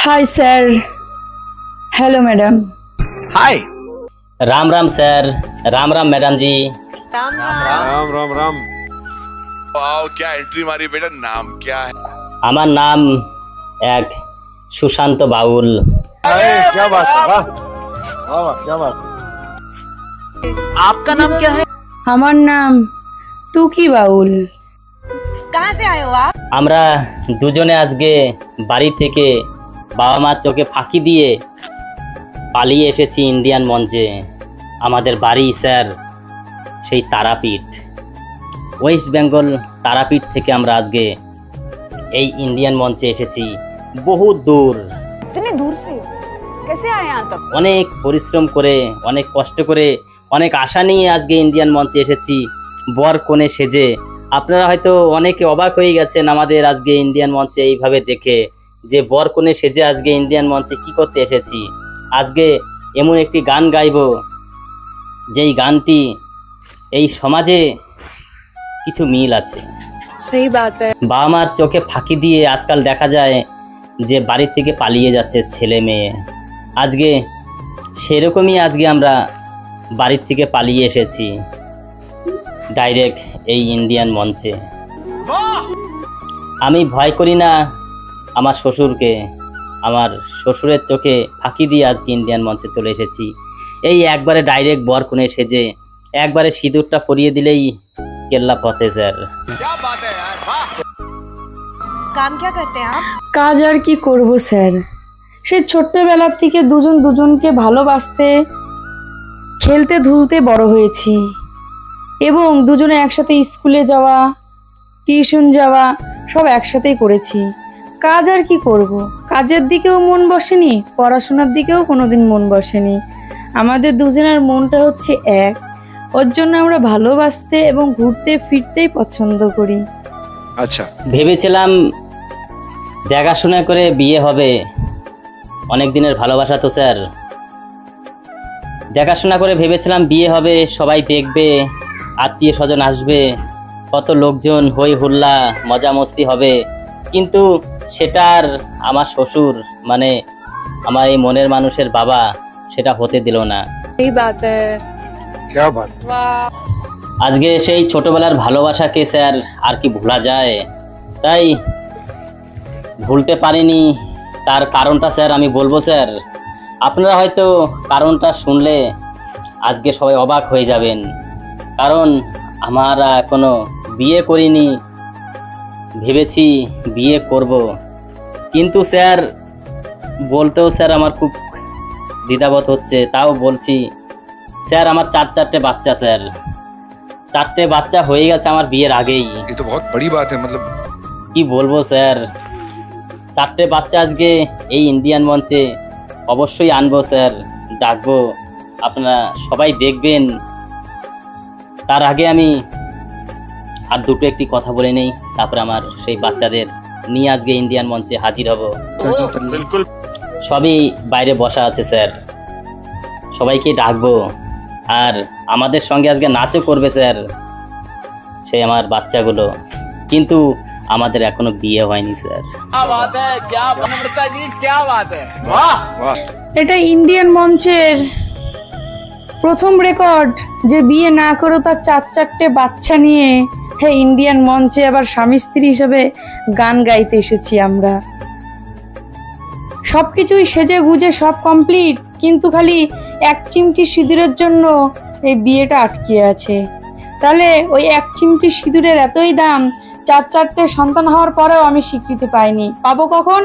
हाय sir. Hello madam. Hi. Ram Ram sir. Ram Ram madam ji. Ram Ram Ram Ram. Wow, क्या entry मारी बेटा। नाम क्या है? আমার নাম এক সুশান্ত বাউল। क्या बात है, वाह वाह वाह, क्या बात है। आपका नाम क्या है? हमार नाम টুকি বাউল। कहाँ से आए हो आप? আমরা দুজনে আজকে বাড়ি থেকে বাবা মার চোখে ফাঁকি দিয়ে পালিয়ে এসেছি ইন্ডিয়ান মঞ্চে। আমাদের বাড়ি স্যার সেই তারাপীঠ, ওয়েস্ট বেঙ্গল তারাপীঠ থেকে আমরা আজকে এই ইন্ডিয়ান মঞ্চে এসেছি বহুত দূর। इतने दूर से कैसे आए यहाँ तक? অনেক পরিশ্রম করে, অনেক কষ্ট করে, অনেক আশা নিয়ে আজকে ইন্ডিয়ান মঞ্চে এসেছি বর কনে সেজে। আপনারা হয়তো অনেকে অবাক হয়ে গেছেন আমাদের আজকে ইন্ডিয়ান মঞ্চে এইভাবে দেখে, যে বর কনে সেজে আজকে ইন্ডিয়ান মঞ্চে কি করতে এসেছি। আজকে এমন একটি গান গাইব যেই গানটি এই সমাজে কিছু মিল আছে। सही बात है। বাবা মার চোখে ফাঁকি দিয়ে আজকাল দেখা যায় যে বাড়ি থেকে পালিয়ে যাচ্ছে ছেলে মেয়ে। আজকে সেরকমই আজকে আমরা বাড়ির থেকে পালিয়ে এসেছি ডাইরেক্ট এই ইন্ডিয়ান মঞ্চে। আমি ভয় করি না আমার শ্বশুরকে, আমার শ্বশুরের চোখে ফাঁকি দিয়ে আজকে ইন্ডিয়ান মঞ্চে চলে এসেছি। এই একবারে ডাইরেক্ট বর কনে সেজে একবারে সিঁদুরটা পরিয়ে দিলেই কেল্লা ফতে স্যার। काम क्या करते हैं आप? কাজ আর কি করব স্যার, সে ছোট্টবেলার থেকে দুজন দুজনকে ভালোবাসতে খেলতে ধুলতে বড় হয়েছি এবং দুজনে একসাথে স্কুলে যাওয়া, টিউশন যাওয়া সব একসাথেই করেছি। কাজ আর কি করব, কাজের দিকেও মন বসেনি, পড়াশোনার দিকেও কোনোদিন মন বসেনি। আমাদের দুজনের মনটা হচ্ছে এক, ওর জন্য আমরা ভালোবাসতে এবং ঘুরতে ফিরতেই পছন্দ করি। আচ্ছা, ভেবেছিলাম দেখাশোনা করে বিয়ে হবে, অনেক দিনের ভালোবাসা তো স্যার। দেখাশোনা করে ভেবেছিলাম বিয়ে হবে, সবাই দেখবে, আত্মীয় স্বজন আসবে, কত লোকজন হই হুল্লা মজা মস্তি হবে। কিন্তু সেটার আমার শ্বশুর মানে আমার এই মনের মানুষের বাবা সেটা হতে দিল না। सही बात है। क्या बात। আজকে সেই ছোটবেলার ভালোবাসাকে স্যার আর কি ভোলা যায়? তাই ভুলতে পারিনি। তার কারণটা স্যার আমি বলবো স্যার, আপনারা হয়তো কারণটা শুনলে আজকে সবাই অবাক হয়ে যাবেন। কারণ আমরা এখনো বিয়ে করিনি, ভেবেছি বিয়ে করব, কিন্তু স্যার বলতেও স্যার আমার খুব দ্বিধাবোধ হচ্ছে। তাও বলছি স্যার, আমার চারটে বাচ্চা স্যার, 4টে বাচ্চা হয়ে গেছে আমার বিয়ের আগেই। ये तो बहुत बड़ी बात है। मतलब কি বলবো স্যার, 4টে বাচ্চা আজকে এই ইন্ডিয়ান মঞ্চে অবশ্যই আনবো স্যার, ডাকবো, আপনারা সবাই দেখবেন। তার আগে আমি আর দুটো একটি কথা বলে নেই, তারপরে আমার সেই বাচ্চাদের নিয়ে আজকে ইন্ডিয়ান মঞ্চে হাজির হব। बिल्कुल। সবই বাইরে বসা আছে স্যার, সবাইকে ডাকবো আর আমাদের সঙ্গে আজকে নাচও করবে স্যার সেই আমার বাচ্চাগুলো। কিন্তু আমাদের এখনো বিয়ে হয়নি স্যার। क्या बात है, क्या बनमृता जी, क्या बात है, वाह वाह। এটা ইন্ডিয়ান মঞ্চের প্রথম রেকর্ড যে বিয়ে না করে তার 4টে বাচ্চা নিয়ে হ্যাঁ ইন্ডিয়ান মঞ্চে আবার স্বামী স্ত্রী হিসেবে গান গাইতে এসেছি আমরা। সবকিছুই সেজে গুজে সব কমপ্লিট, কিন্তু খালি এক চিমটি সিঁদুরের জন্য এই বিয়েটা আটকে আছে। তাহলে ওই এক চিমটি সিঁদুরের এতই দাম, 4টে সন্তান হওয়ার পরেও আমি স্বীকৃতি পাইনি। পাবো কখন?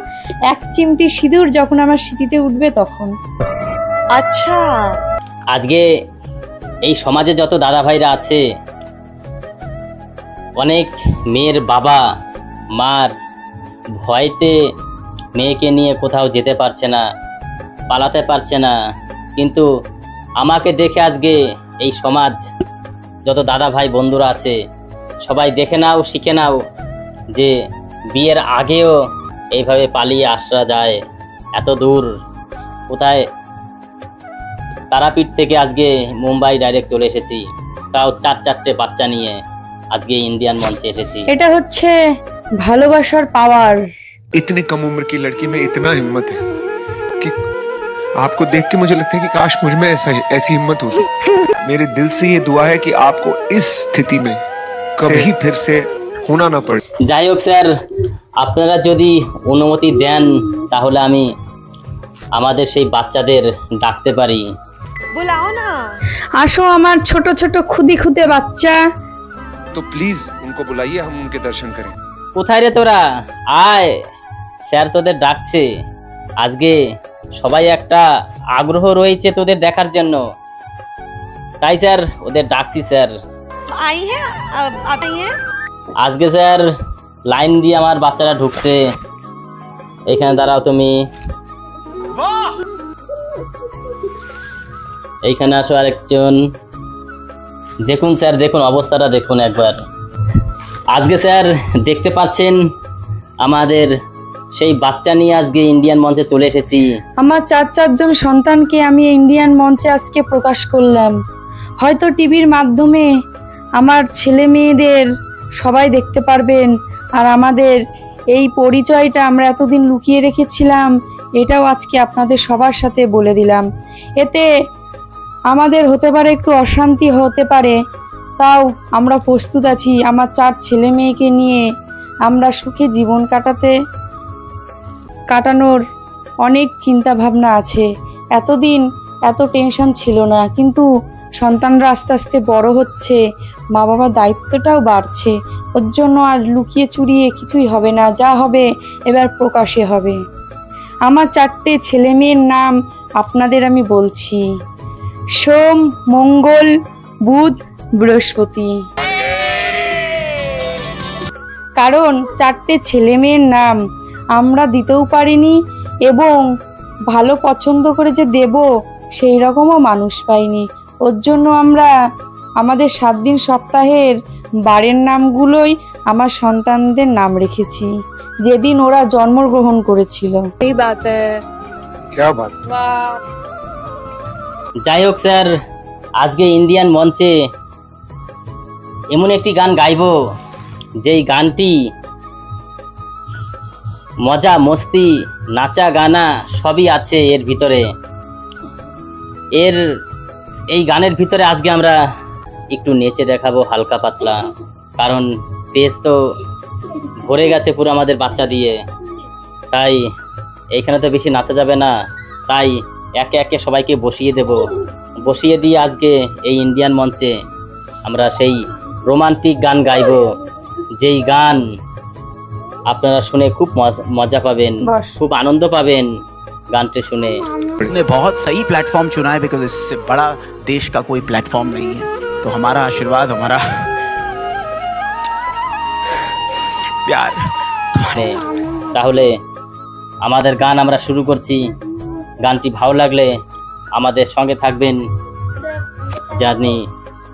এক চিমটি সিঁদুর যখন আমার স্মৃতিতে উঠবে তখন। अच्छा, আজকে এই সমাজে যত দাদা ভাইরা আছে, অনেক মেয়ের বাবা মার ভয়তে মেয়েকে নিয়ে কোথাও যেতে পারছে না, পালাতে পারছে না। কিন্তু আমাকে দেখে আজকে এই সমাজ যত দাদা ভাই বন্ধুরা আছে সবাই দেখে নাও, শিখে নাও যে বিয়ের আগেও এইভাবে পালিয়ে আসা যায় এত দূর। কোথায় তারাপীঠ থেকে আজকে মুম্বাই ডাইরেক্ট চলে এসেছি, তাও 4টে বাচ্চা নিয়ে আজকে ইন্ডিয়ান মঞ্চে এসেছি। এটা হচ্ছে ভালোবাসার পাওয়ার। इतनी कम उम्र की लड़की में इतना हिम्मत है। आपको देख के मुझे लगता है कि काश मुझ में ऐसी हिम्मत होती। मेरे दिल से ये दुआ है कि आपको इस स्थिति में कभी फिर से होना ना पड़े। যাই হোক স্যার, আপনারা যদি অনুমতি দেন তাহলে আমি আমাদের সেই বাচ্চাদের ডাকতে পারি। बुलाओ ना। আসো আমার ছোট ছোট খুদি খুদে বাচ্চা। तो प्लीज उनको बुलाइए, हम उनके दर्शन करें। কোথায় রে তোরা? আয়, স্যার তোদের ডাকছে। আজকে সবাই একটা আগ্রহ রয়েছে তোদের দেখার জন্য, তাই স্যার ওদের ডাকছি স্যার। आई है अब आई है। আজকে স্যার লাইন দিয়ে আমার বাচ্চারা ঢুকছে। এখানে দাঁড়াও তুমি, এইখানে আসো আরেকজন। দেখুন স্যার, দেখুন অবস্থাটা দেখুন একবার। আজকে স্যার দেখতে পাচ্ছেন আমাদের সেই বাচ্চা নিয়ে আজকে ইন্ডিয়ান মঞ্চে চলে এসেছি। আমার চারজন সন্তানকে আমি ইন্ডিয়ান মঞ্চে আজকে প্রকাশ করলাম। হয়তো টিভির মাধ্যমে আমার ছেলে মেয়েদের সবাই দেখতে পারবেন, আর আমাদের এই পরিচয়টা আমরা এতদিন লুকিয়ে রেখেছিলাম এটাও আজকে আপনাদের সবার সাথে বলে দিলাম। এতে আমাদের হতে পারে একটু অশান্তি হতে পারে, তাও আমরা প্রস্তুত আছি। আমার 4 ছেলে মেয়েকে নিয়ে আমরা সুখে জীবন কাটানোর অনেক চিন্তা ভাবনা আছে। এতদিন এত টেনশন ছিল না, কিন্তু সন্তানরা আস্তে আস্তে বড় হচ্ছে, মা বাবার দায়িত্বটাও বাড়ছে। ওর জন্য আর লুকিয়ে চুরিয়ে কিছুই হবে না, যা হবে এবার প্রকাশে হবে। আমার 4টে ছেলে মেয়ের নাম আপনাদের আমি বলছি: সোম, মঙ্গল, বুধ, বৃহস্পতি। কারণ 4টে ছেলে মেয়ের নাম আমরা দিতেও পারিনি, এবং ভালো পছন্দ করে যে দেব সেই রকমও মানুষ পাইনি। ওর জন্য আমরা আমাদের 7 দিন সপ্তাহের বারের নামগুলোই আমার সন্তানদের নাম রেখেছি, যেদিন ওরা জন্মগ্রহণ করেছিল। এই বাত क्या बात। যাই হোক স্যার, আজকে ইন্ডিয়ান মঞ্চে এমন একটি গান গাইবো যেই গানটি মজা মস্তি নাচা গানা সবই আছে এর ভিতরে। এই গানের ভিতরে আজকে আমরা একটু নেচে দেখাবো হালকা পাতলা, কারণ টেস্ট তো ভরে গেছে পুরো আমাদের বাচ্চা দিয়ে। তাই এইখানে তো বেশি নাচা যাবে না, তাই একে একে সবাইকে বসিয়ে দিয়ে আজকে এই ইন্ডিয়ান মঞ্চে আমরা সেই রোমান্টিক গান গাইবো, যেই গান আপনারা শুনে খুব মজা পাবেন, খুব আনন্দ পাবেন গানটি শুনে। ने बहुत सही प्लेटफॉर्म चुना है, बिकॉज इससे बड़ा देश का कोई प्लेटफॉर्म नहीं है। तो हमारा आशीर्वाद, हमारा प्यार तुम्हारे তাহলে আমাদের গান আমরা শুরু করছি। গানটি ভালো লাগলে আমাদের সঙ্গে থাকবেন, জানি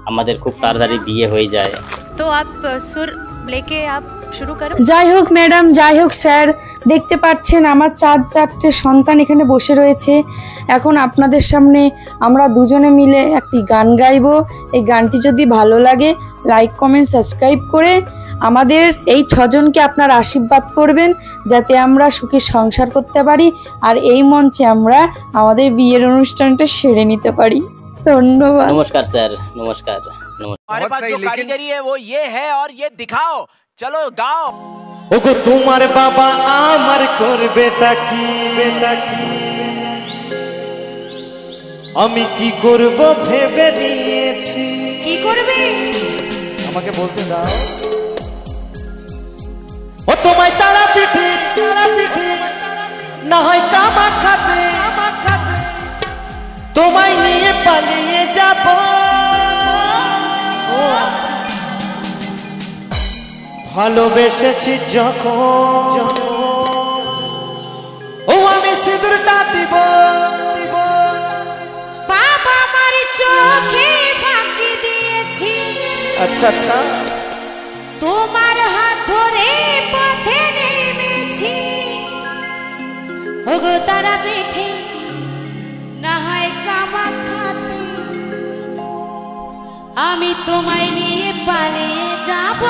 আমাদের খুব তাড়াতাড়ি বিয়ে হয়ে যায়। तो आप सुर लेके आप शुरू करो। যাই হোক ম্যাডাম, যাই হোক স্যার, দেখতে পাচ্ছেন আমার 4 সন্তান এখানে বসে রয়েছে। এখন আপনাদের সামনে আমরা দুজনে মিলে একটি গান গাইবো। এই গানটি যদি ভালো লাগে লাইক কমেন্ট সাবস্ক্রাইব করে আমাদের এই 6 জনকে আপনার আশীর্বাদ করবেন, যাতে আমরা সুখে সংসার করতে পারি আর এই মঞ্চে আমরা আমাদের বিয়ের অনুষ্ঠানটা সেরে নিতে পারি। ধন্যবাদ। নমস্কার স্যার, নমস্কার। हमारे पास जो कारीगरी है वो ये है, और ये दिखाओ, चलो गाओ। ওগো তোমার বাবা আমার করবে কি আমি কি করব ভেবে নিয়েছি। কি করবে? আমাকে বলতে দাও। ও তোমায় তারা পিঠে না হয় কামা খাতে তোমায় নিয়ে পালিয়ে যাব। ভালোবেসেছি যখন ও আমি সিঁদুরটা দিব বাবা আমার চোখে ফাঁকি দিয়েছি। আচ্ছা আচ্ছা, তোমার হাত ধরে পথে নেমেছি। ওগো তারা পিঠে না হয় কামাখ্যাতে আমি তোমায় নিয়ে পালিয়ে যাব।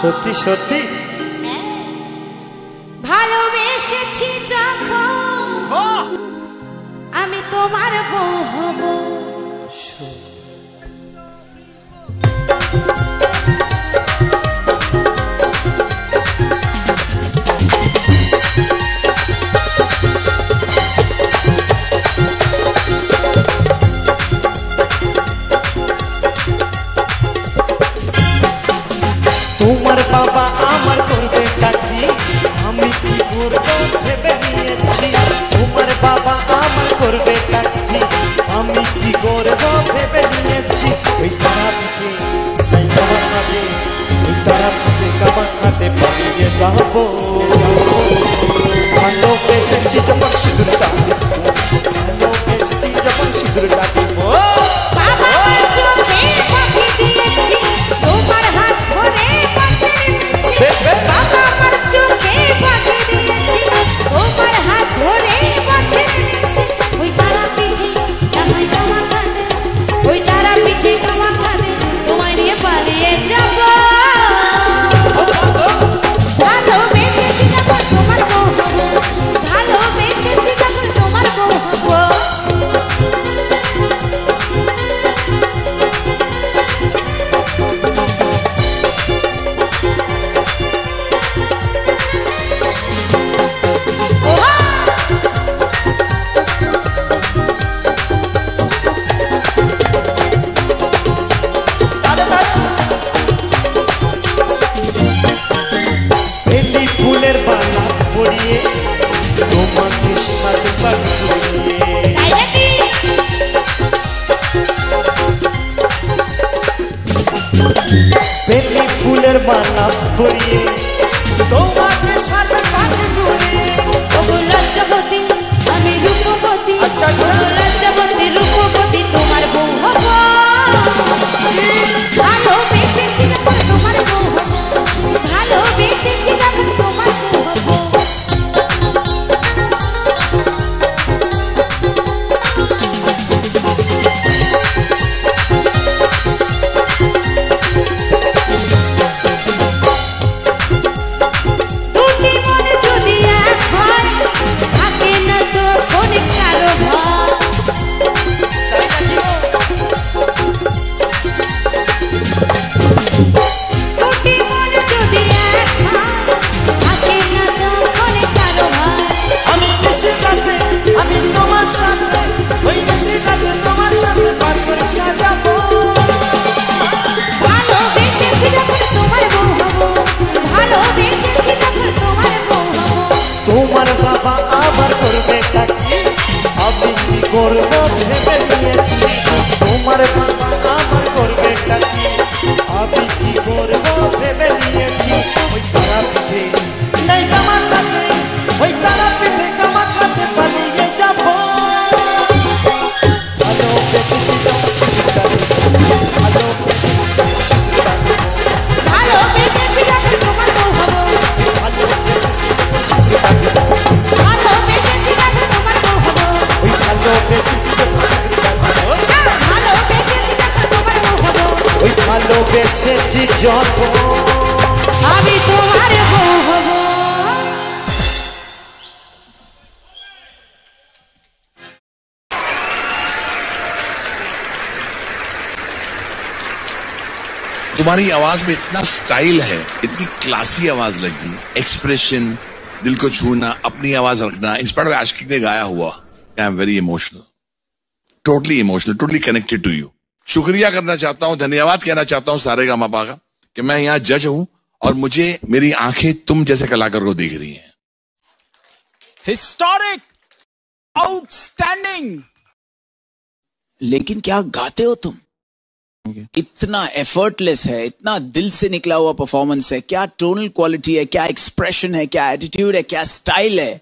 সত্যি সত্যি ভালোবেসেছি যখন আমি তোমার বউ হব। তোমার বাবা আমার করবে টাকি, আমি কি করব ভেবে নিয়েছি। তোমার বাবা আমার করবে টাকি, আমি কি করব ভেবে নিয়েছি। ওই তারা পিঠে তাই কামা খাতে, ওই তারা পিঠে কামা খাতে পালিয়ে যাব। ভালোবেসেছি যখন সিঁদুরটা দিব, ভালোবেসেছি যখন সিঁদুরটা দিব। বাবা চোখে পাখি দিয়েছি, তোমার হাত ধরে পাখি দিয়েছি। বাবা আমার চোখে পাখি দিয়েছি, তোমার হাত ধরে পাখি দিয়েছি। ওই তারা পিঠে আমায় কামা খাতে, ওই তারা পিঠে কামা খাতে তোমায় নিয়ে পালিয়ে যাব। ভালোবেসেছি যখন তোমার বউ হব, ভালোবেসেছি যখন তোমার বউ হব। বেলি ফুলের বালা পরিয়ে তোমাকে সাথে পাঠিয়ে, তাই নাকি? বেলি ফুলের বালা পরিয়ে তোমাকে সাথে পাঠিয়ে। ওগো লজ্জাবতী, আমি রূপবতী। আচ্ছা, আচ্ছা। ওগো লজ্জাবতী, রূপবতী, তোমার বউ হব। ভালোবেসেছি যখন তোমার বউ হব, ভালোবেসেছি যখন তোমার বউ হব। দুটি মন যদি এক হয়, থাকে না তখন কারো ভয়। দুটি মন যদি এক হয়, থাকে না তখন কারো ভয়। আমি বেশি সাথে, আমি তোমার সাথে, ওই বেশি সাথে তোমার সাথে বাসর সাজাবো। ভালোবেসেছি যখন তোমার বউ হব, ভালোবেসেছি যখন তোমার বউ হব। তোমার বাবা আমার করবে টাকি, আমি কি করব ভেবে নিয়েছি। তোমার বাবা আমার করবে টাকি, আমি কি করব ভেবে নিয়েছি। ওই তারা পিঠে নাই কামা খাতে, ওই তারা পিঠে কামা খাতে পালিয়ে যাব। ভালোবেসেছি যখন সিঁদুরটা দিব, ভালোবেসেছি যখন সিঁদুরটা দিব, ভালোবেসেছি যখন তোমার বউ হব, ভালোবেসেছি যখন সিঁদুরটা দিব। ভালোবেসেছি যখন তোমার বউ হব। ওই ভালোবেসেছি যখন সিঁদুরটা দিব, ভালোবেসেছি যখন তোমার বউ হব, ওই ভালোবেসেছি যখন। আমি তোমার বউ হব। तुम्हारी आवाज में इतना स्टाइल है, इतनी क्लासी आवाज लगी, एक्सप्रेशन, दिल को छूना, अपनी आवाज रखना, इंस्पायर्ड बाय आशिकी ने गाया हुआ। I am very emotional, totally emotional, totally connected to you. शुक्रिया करना चाहता हूं, धन्यवाद कहना चाहता हूं सारेगामापा का कि मैं यहाँ जज हूं और मुझे मेरी आंखें तुम जैसे कलाकार को देख रही हैं। Historic, outstanding. लेकिन क्या गाते हो तुम? इतना एफर्टलेस है, इतना दिल से निकला हुआ परफॉर्मेंस है, क्या टोनल क्वालिटी है, क्या एक्सप्रेशन है, क्या एटीट्यूड है, क्या स्टाइल है।